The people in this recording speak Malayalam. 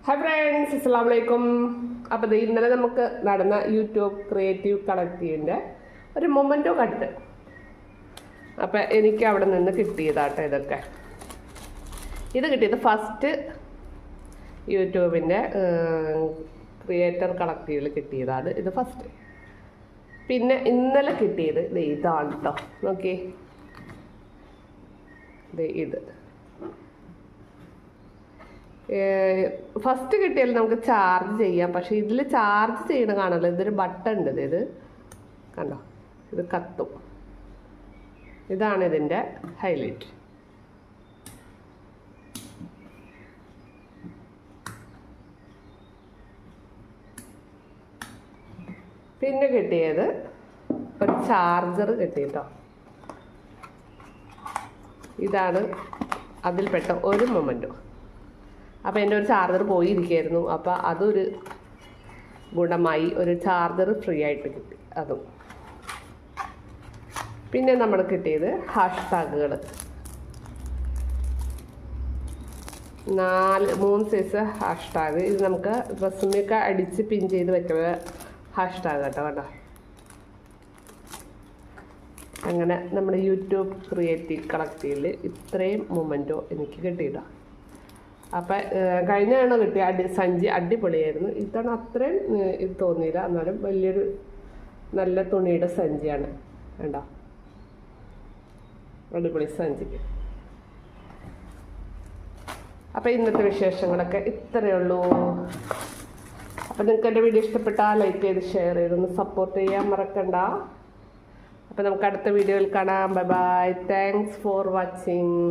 ഹായ് ഫ്രണ്ട്സ്, അസ്സലാമു അലൈക്കും. അപ്പോൾ ഇന്നലെ നമുക്ക് നടന്ന യൂട്യൂബ് ക്രിയേറ്റീവ് കളക്റ്റീവിൻ്റെ ഒരു മൊമെൻറ്റോ കട്ട്. അപ്പം എനിക്ക് അവിടെ നിന്ന് കിട്ടിയതാട്ടോ ഇതൊക്കെ. ഇത് കിട്ടിയത് ഫസ്റ്റ് യൂട്യൂബിൻ്റെ ക്രിയേറ്റർ കളക്റ്റീവിൽ കിട്ടിയതാണ്. ഇത് ഫസ്റ്റ്. പിന്നെ ഇന്നലെ കിട്ടിയത് ഇതാണ് കേട്ടോ. നോക്കി, ഇത് ഫസ്റ്റ് കിട്ടിയാൽ നമുക്ക് ചാർജ് ചെയ്യാം. പക്ഷെ ഇതിൽ ചാർജ് ചെയ്യണ കാണല്ലോ, ഇതൊരു ബട്ടൺ ഉണ്ട്. ഇത് കണ്ടോ, ഇത് കത്തും. ഇതാണ് ഇതിൻ്റെ ഹൈലൈറ്റ്. പിന്നെ കിട്ടിയത് ഒരു ചാർജർ കിട്ടിയിട്ടോ. ഇതാണ് അതിൽപ്പെട്ട ഒരു മൊമെൻറ്റോ. അപ്പോൾ എൻ്റെ ഒരു ചാർജർ പോയിരിക്കുകയായിരുന്നു. അപ്പോൾ അതൊരു ഗുണമായി, ഒരു ചാർജർ ഫ്രീ ആയിട്ട് കിട്ടി അതും. പിന്നെ നമ്മൾ കിട്ടിയത് ഹാഷ്ടാഗുകൾ. 3 സൈസ് ഹാഷ്ടാഗ്. ഇത് നമുക്ക് റെസ്യൂമൊക്കെ അടിച്ച് പിൻ ചെയ്ത് വെക്കുന്ന ഹാഷ്ടാഗ് കേട്ടോ. കേട്ടോ, അങ്ങനെ നമ്മുടെ യൂട്യൂബ് ക്രിയേറ്റീവ് കളക്റ്റീവിൽ ഇത്രയും മൊമെൻറ്റോ എനിക്ക് കിട്ടിയിട്ടോ. അപ്പം കഴിഞ്ഞ തവണ കിട്ടിയ സഞ്ചി അടിപൊളിയായിരുന്നു. ഇത്തവണ അത്രയും ഇത് തോന്നിയില്ല. എന്നാലും വലിയൊരു നല്ല തുണിയുടെ സഞ്ചിയാണ്. വേണ്ട, അടിപൊളി സഞ്ചി. അപ്പം ഇന്നത്തെ വിശേഷങ്ങളൊക്കെ ഇത്രയേ ഉള്ളൂ. അപ്പം നിങ്ങൾക്ക് എൻ്റെ വീഡിയോ ഇഷ്ടപ്പെട്ടാൽ ലൈക്ക് ചെയ്ത് ഷെയർ ചെയ്തൊന്ന് സപ്പോർട്ട് ചെയ്യാൻ മറക്കണ്ട. അപ്പം നമുക്ക് അടുത്ത വീഡിയോയിൽ കാണാം. Bye bye. Thanks for watching.